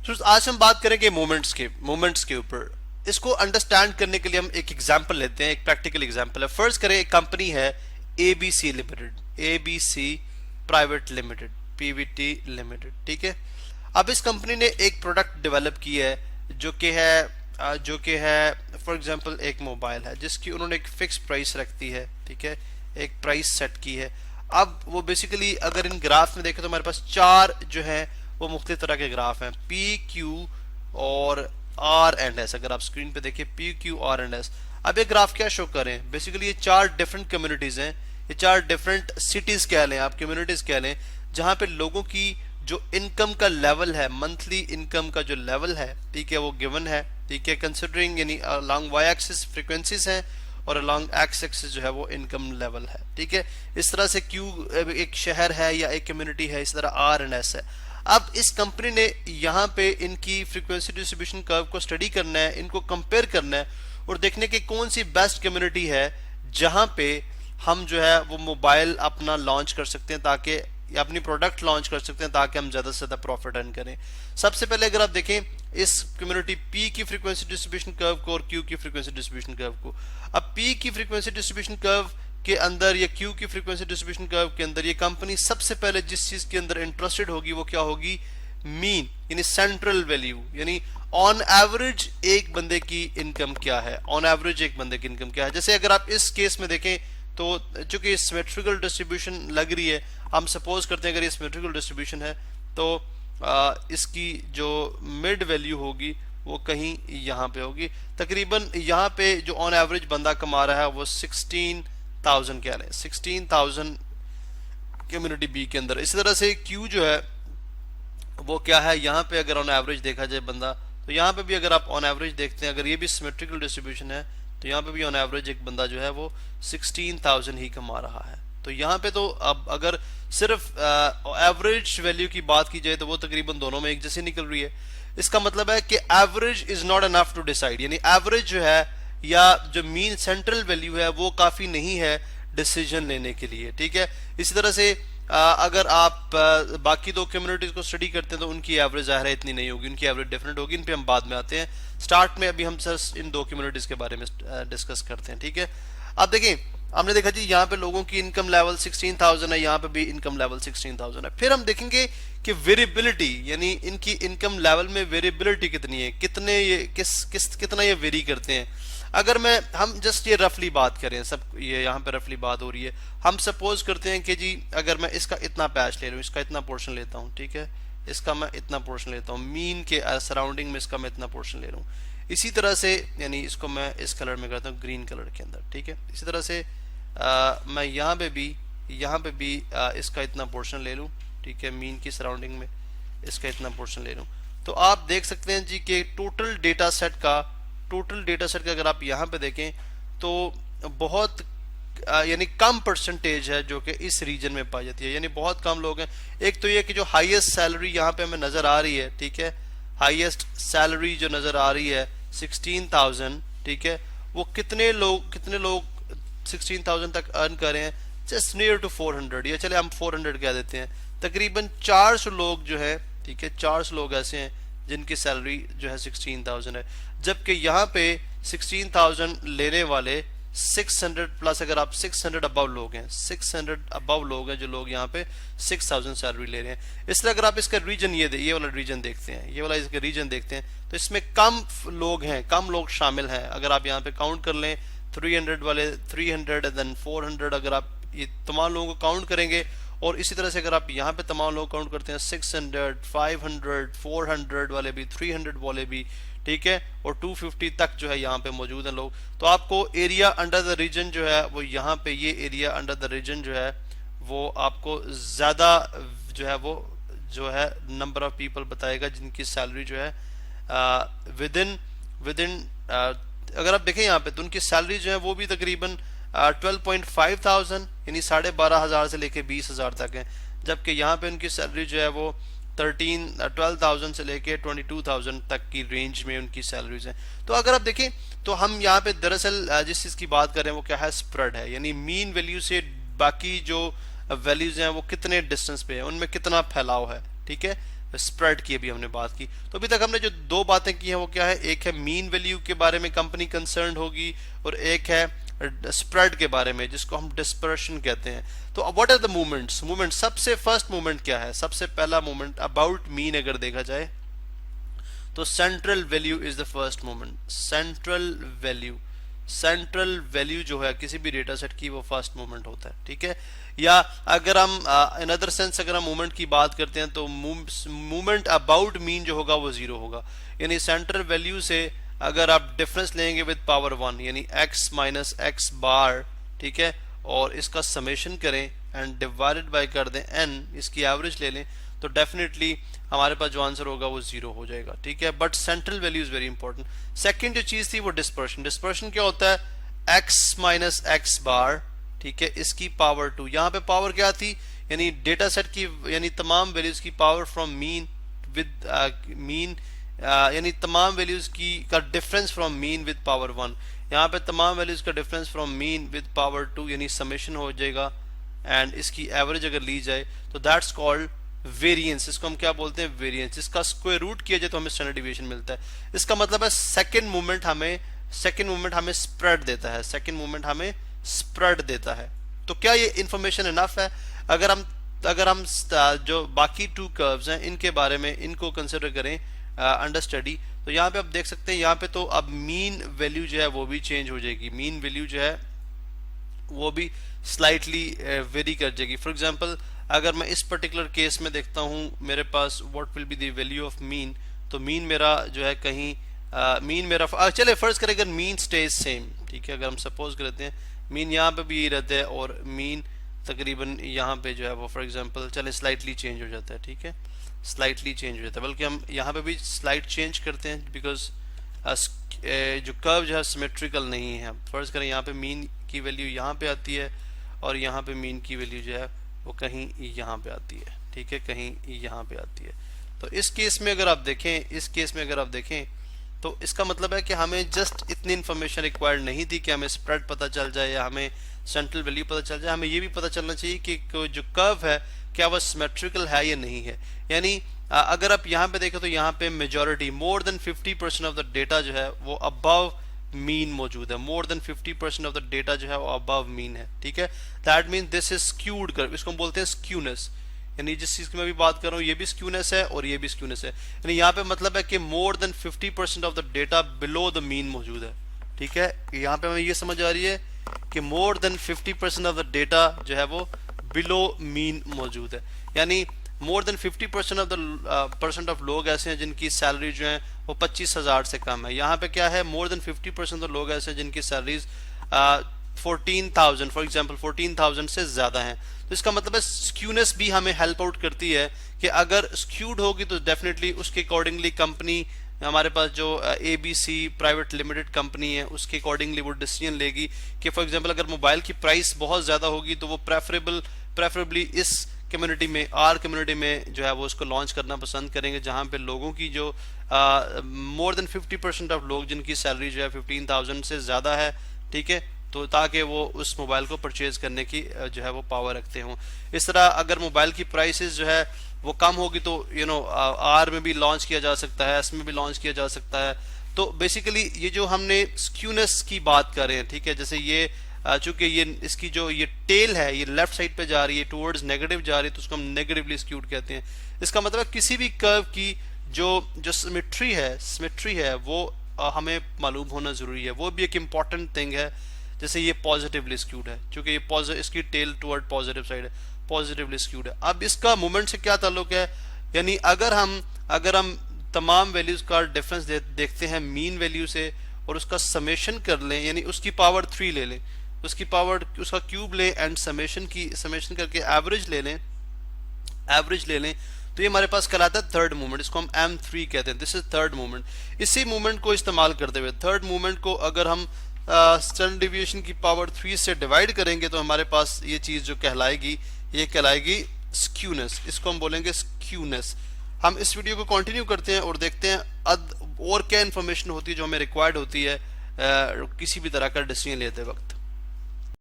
तो आज हम बात करेंगे मोमेंट्स के ऊपर। इसको अंडरस्टैंड करने के लिए हम एक एग्जांपल लेते हैं, एक प्रैक्टिकल एग्जांपल है। फर्स्ट करें, एक कंपनी है ABC limited, ABC private limited, Pvt limited, ठीक है। अब इस कंपनी ने एक प्रोडक्ट डेवलप की है जो कि है फॉर एग्जांपल एक मोबाइल है जिसकी उन्होंने एक फिक्स प्राइस रख दी है, ठीक है, एक प्राइस सेट की है। अब वो बेसिकली अगर इन ग्राफ में देखें तो हमारे पास चार जो है वो मुख्तलिफ तरह के ग्राफ हैं, पी क्यू और आर एंड एस। अगर आप स्क्रीन पे देखिए P Q R and S. अब ये ग्राफ क्या शो करें, बेसिकली ये चार डिफरेंट कम्युनिटीज हैं, ये चार डिफरेंट सिटीज कह लें आप, कम्युनिटीज कह लें, जहां पे लोगों की जो इनकम का लेवल है, मंथली इनकम का जो लेवल है, ठीक है, वो गिवन है, ठीक है, कंसिडरिंग यानी अलोंग वाई एक्सिस फ्रीक्वेंसीज हैं और अलोंग एक्स एक्सिस जो है वो इनकम लेवल है, ठीक है। इस तरह से क्यू एक शहर है या एक कम्युनिटी है, इस तरह आर एंड एस है। अब इस कंपनी ने यहाँ पे इनकी फ्रीक्वेंसी डिस्ट्रीब्यूशन कर्व को स्टडी करना है, इनको कंपेयर करना है और देखने की कौन सी बेस्ट कम्युनिटी है जहां पे हम जो है वो मोबाइल अपना लॉन्च कर सकते हैं, ताकि या अपनी प्रोडक्ट लॉन्च कर सकते हैं ताकि हम ज्यादा से ज्यादा प्रॉफिट अर्न करें। सबसे पहले अगर आप देखें इस कम्युनिटी पी की फ्रीक्वेंसी डिस्ट्रीब्यूशन कर्व को और क्यू की फ्रीक्वेंसी डिस्ट्रीब्यूशन कर्व को। अब पी की फ्रीक्वेंसी डिस्ट्रीब्यूशन कर्व के अंदर या क्यू की फ्रीक्वेंसी डिस्ट्रीब्यूशन कर्व के अंदर ये कंपनी सबसे पहले जिस चीज के अंदर इंटरेस्टेड होगी वो क्या होगी, मीन यानी सेंट्रल वैल्यू, यानी ऑन एवरेज एक बंदे की इनकम क्या है, ऑन एवरेज एक बंदे की इनकम क्या है। जैसे अगर आप इस केस में देखें तो चूंकि सिमेट्रिकल डिस्ट्रीब्यूशन लग रही है, हम सपोज करते हैं अगर ये सिमेट्रिकल डिस्ट्रीब्यूशन है तो इसकी जो मिड वैल्यू होगी वो कहीं यहाँ पे होगी, तकरीबन यहाँ पे जो ऑन एवरेज बंदा कमा रहा है वो 16,000 कह रहे हैं, 16,000 कम्युनिटी बी के अंदर। इसी तरह से क्यू जो है वो क्या है, यहाँ पे अगर ऑन एवरेज देखा जाए बंदा, तो यहाँ पे भी अगर आप ऑन एवरेज देखते हैं, अगर ये भी सिमेट्रिकल डिस्ट्रीब्यूशन है तो यहाँ पे भी ऑन एवरेज एक बंदा जो है वो 16,000 ही कमा रहा है। तो यहाँ पे तो अब अगर सिर्फ एवरेज वैल्यू की बात की जाए तो वो तकरीबन दोनों में एक जैसी निकल रही है। इसका मतलब है कि average is not enough to decide, यानी एवरेज जो है या जो मीन सेंट्रल वैल्यू है वो काफी नहीं है डिसीजन लेने के लिए, ठीक है। इसी तरह से अगर आप बाकी दो कम्युनिटीज को स्टडी करते हैं तो उनकी एवरेज ज़ाहिर है इतनी नहीं होगी, उनकी एवरेज डिफरेंट होगी। इन पे हम बाद में आते हैं, स्टार्ट में अभी हम सिर्फ इन दो कम्युनिटीज के बारे में डिस्कस करते हैं, ठीक है। अब देखिए हमने देखा जी यहाँ पे लोगों की इनकम लेवल 16,000 है, यहाँ पे भी इनकम लेवल 16,000 है। फिर हम देखेंगे कि वेरिएबिलिटी यानी इनकी इनकम लेवल में वेरिएबिलिटी कितनी है, कितना ये वेरी करते हैं। अगर हम जस्ट ये रफली बात करें, सब ये यहाँ पे रफली बात हो रही है, हम सपोज करते हैं कि जी अगर मैं इसका इतना पैच ले लूँ, इसका इतना पोर्शन लेता हूँ, ठीक है, इसका मैं इतना पोर्शन लेता हूँ, मीन के सराउंडिंग में इसका मैं इतना पोर्शन ले लूँ, इसी तरह से यानी इसको मैं इस कलर में करता हूँ ग्रीन कलर के अंदर, ठीक है। इसी तरह से मैं यहाँ पे भी इसका इतना पोर्शन ले लूँ, ठीक है, मीन की सराउंडिंग में इसका इतना पोर्शन ले लूँ, तो आप देख सकते हैं जी कि टोटल डेटा सेट का अगर आप यहाँ पे देखें तो बहुत यानी कम परसेंटेज है जो कि इस रीजन में पाई जाती है, यानी बहुत कम लोग हैं। एक तो ये कि जो हाईएस्ट सैलरी यहाँ पे हमें नजर आ रही है, ठीक है, हाईएस्ट सैलरी जो नजर आ रही है 16,000, ठीक है, वो कितने लोग 16,000 तक अर्न कर रहे हैं, जस्ट नियर टू 400, या चले हम 400 कह देते हैं, तकरीबन 400 लोग जो है, ठीक है, 400 लोग ऐसे हैं जिनकी सैलरी जो है 16,000 है, जबकि यहाँ पे 16,000 लेने वाले 600 प्लस, अगर आप 600 अबव लोग हैं, 600 अबव लोग हैं जो लोग यहाँ पे 6,000 सैलरी ले रहे हैं। इस तरह अगर आप इसका रीजन ये वाला रीजन देखते हैं, ये वाला इसका रीजन देखते हैं तो इसमें कम लोग हैं, कम लोग शामिल हैं। अगर आप यहाँ पे काउंट कर लें 300 वाले 300 देन 400, अगर आप ये तमाम लोगों को काउंट करेंगे और इसी तरह से अगर आप यहाँ पे तमाम लोग काउंट करते हैं 600, 500, 400 वाले भी, 300 वाले भी, ठीक है, और 250 तक जो है यहाँ पे मौजूद हैं लोग, तो आपको एरिया अंडर द रीजन जो है वो यहाँ पे ये एरिया अंडर द रीजन जो है वो आपको ज्यादा जो है नंबर ऑफ पीपल बताएगा जिनकी सैलरी जो है विद इन अगर आप देखें यहाँ पे तो उनकी सैलरी जो है वो भी तकरीबन 12,500 यानी 12,500 से लेके 20,000 तक है, जबकि यहाँ पे उनकी सैलरी जो है वो 12,000 से लेके 22,000 तक की रेंज में उनकी सैलरीज हैं। तो अगर आप देखें तो हम यहाँ पे दरअसल जिस चीज़ की बात कर रहे हैं वो क्या है, स्प्रेड है, यानी मीन वैल्यू से बाकी जो वैल्यूज हैं वो कितने डिस्टेंस पे है, उनमें कितना फैलाव है, ठीक है। स्प्रेड की अभी हमने बात की। तो अभी तक हमने जो दो बातें की हैं वो क्या है, एक है मीन वैल्यू के बारे में कंपनी कंसर्न होगी, और एक है स्प्रेड के बारे में जिसको हम डिस्पर्शन कहते हैं। तो what are the movements, movement सबसे फर्स्ट मूवमेंट क्या है, सबसे पहला मूवमेंट अबाउट मीन अगर देखा जाए तो central value is the first movement. Central value जो है किसी भी डेटा सेट की वो फर्स्ट मूवमेंट होता है, ठीक है। या अगर हम इन अदर सेंस अगर हम मूवमेंट की बात करते हैं तो मूवमेंट अबाउट मीन जो होगा वो जीरो होगा, यानी सेंट्रल वैल्यू से अगर आप डिफरेंस लेंगे विद पावर 1 यानी x माइनस एक्स बार, ठीक है, और इसका समेशन करें एंड डिवाइडेड बाय कर दें n, इसकी एवरेज ले लें, तो डेफिनेटली हमारे पास जो आंसर होगा वो जीरो हो जाएगा, ठीक है। But central value is very important. Second जो चीज थी वो डिस्पर्शन। डिस्पर्शन क्या होता है, x माइनस एक्स बार, ठीक है, इसकी पावर 2। यहाँ पे पावर क्या थी, यानी डेटा सेट की यानी तमाम वैल्यूज की power from mean with mean, यानी तमाम वैल्यूज की का difference from mean with power 1। यहाँ पे तमाम वैल्यूज का difference from mean with power 2 यानी समेशन हो जाएगा, एंड इसकी एवरेज अगर ली जाए तो दैट्स कॉल्ड वेरिएंस। इसको हम क्या बोलते हैं, वेरिएंस। इसका स्क्वायर रूट किया जाए तो हमें स्टैंडर्ड डिविएशन मिलता है। इसका मतलब है सेकंड मूवमेंट हमें स्प्रेड देता है, सेकंड मूवमेंट हमें स्प्रेड देता है। तो क्या ये इंफॉर्मेशन इनफ है? अगर हम जो बाकी टू कर्व्स हैं इनके बारे में इनको कंसिडर करें अंडर स्टडी, तो यहाँ पे आप देख सकते हैं यहाँ पे तो अब मीन वैल्यू जो है वो भी चेंज हो जाएगी, मीन वैल्यू जो है वो भी स्लाइटली वेरी कर जाएगी। फॉर एग्जांपल अगर मैं इस पर्टिकुलर केस में देखता हूँ मेरे पास what will be the value of mean, तो मीन मेरा जो है कहीं मीन मेरा चले फर्ज करें अगर मीन स्टेज सेम, ठीक है, अगर हम सपोज करते हैं मीन यहाँ पे भी यही रहता है और मीन तकरीबन यहाँ पे जो है वो फॉर एग्जांपल चले स्लाइटली चेंज हो जाता है, ठीक है, स्लाइटली चेंज हो जाता है, बल्कि हम यहाँ पे भी स्लाइट चेंज करते हैं बिकॉज जो कर्व जो है सिमेट्रिकल नहीं है। फर्ज करें यहाँ पे मीन की वैल्यू यहाँ पे आती है और यहाँ पे मीन की वैल्यू जो है वो कहीं यहाँ पे आती है, ठीक है, कहीं यहाँ पे आती है। तो इस केस में अगर आप देखें तो इसका मतलब है कि हमें जस्ट इतनी इन्फॉर्मेशन रिक्वायर्ड नहीं थी कि हमें स्प्रेड पता चल जाए या हमें सेंट्रल वैल्यू पता चल जाए, हमें ये भी पता चलना चाहिए कि जो कर्व है क्या वह सिमेट्रिकल है या नहीं है। यानी अगर आप यहाँ पे देखें तो यहाँ पे majority more than 50% of the data जो है वो अबव मीन मौजूद है, more than 50% of the data जो है वो अबव मीन है, ठीक है। That mean this is skewed curve, इसको हम बोलते हैं स्क्यूनेस, यानी जिस चीज की मैं भी बात कर रहा हूँ ये भी स्क्यूनेस है और ये भी स्क्यूनेस है। यानी यहाँ पे मतलब है कि more than 50% of the data below the mean मौजूद है, ठीक है। यहाँ पे हमें ये समझ आ रही है कि more than 50% of the data जो है वो बिलो मीन मौजूद है, यानी more than 50% of the percent of लोग ऐसे हैं जिनकी सैलरी जो है वो 25,000 से कम है। यहाँ पे क्या है, मोर देन 50% ऑफ लोग ऐसे हैं जिनकी सैलरीज 14,000 फॉर एग्जांपल 14,000 से ज्यादा हैं। तो इसका मतलब है स्क्यूनेस भी हमें हेल्प आउट करती है कि अगर स्क्यूड होगी तो डेफिनेटली उसके अकॉर्डिंगली कंपनी हमारे पास जो ABC प्राइवेट लिमिटेड कंपनी है उसके अकॉर्डिंगली वो डिसीजन लेगी कि फॉर एग्जांपल अगर मोबाइल की प्राइस बहुत ज़्यादा होगी तो वो प्रेफरेबली इस कम्युनिटी में कम्युनिटी में जो है वो उसको लॉन्च करना पसंद करेंगे जहां पे लोगों की जो मोर देन 50% ऑफ लोग जिनकी सैलरी जो है 15,000 से ज़्यादा है, ठीक है, तो ताकि वो उस मोबाइल को परचेज करने की जो है वो पावर रखते हों। इस तरह अगर मोबाइल की प्राइसेस जो है वो कम होगी तो R में भी लॉन्च किया जा सकता है, S में भी लॉन्च किया जा सकता है। तो बेसिकली ये जो हमने स्क्यूनेस की बात कर रहे हैं, ठीक है, जैसे ये चूंकि ये इसकी जो ये टेल है ये लेफ्ट साइड पे जा रही है टुवर्ड्स नेगेटिव जा रही है तो उसको हम नेगेटिवली स्क्यूड कहते हैं। इसका मतलब है किसी भी कर्व की जो सिमेट्री है वो हमें मालूम होना जरूरी है, वो भी एक इम्पॉर्टेंट थिंग है। जैसे ये पॉजिटिवली स्क्यूड है क्योंकि ये इसकी टेल टुवर्ड पॉजिटिव साइड है, पॉजिटिवली स्क्यूड है। अब इसका मूवमेंट से क्या ताल्लुक है, यानी अगर हम तमाम वैल्यूज का डिफरेंस देखते हैं मीन वैल्यू से और उसका समेशन कर लें, यानी उसकी पावर 3 ले लें, उसका क्यूब लें एंड समेशन करके एवरेज ले लें तो ये हमारे पास कहलाता है थर्ड मूवमेंट, इसको हम M3 कहते हैं। This is third movement. इसी मूवमेंट को इस्तेमाल करते हुए थर्ड मूवमेंट को अगर हम स्टैंडर्ड डिविएशन की पावर 3 से डिवाइड करेंगे तो हमारे पास ये चीज जो ये कहलाएगी स्क्यूनेस, इसको हम बोलेंगे स्क्यूनेस। हम इस वीडियो को कंटिन्यू करते हैं और देखते हैं और क्या इन्फॉर्मेशन होती है जो हमें रिक्वायर्ड होती है किसी भी तरह का डिसीजन लेते वक्त।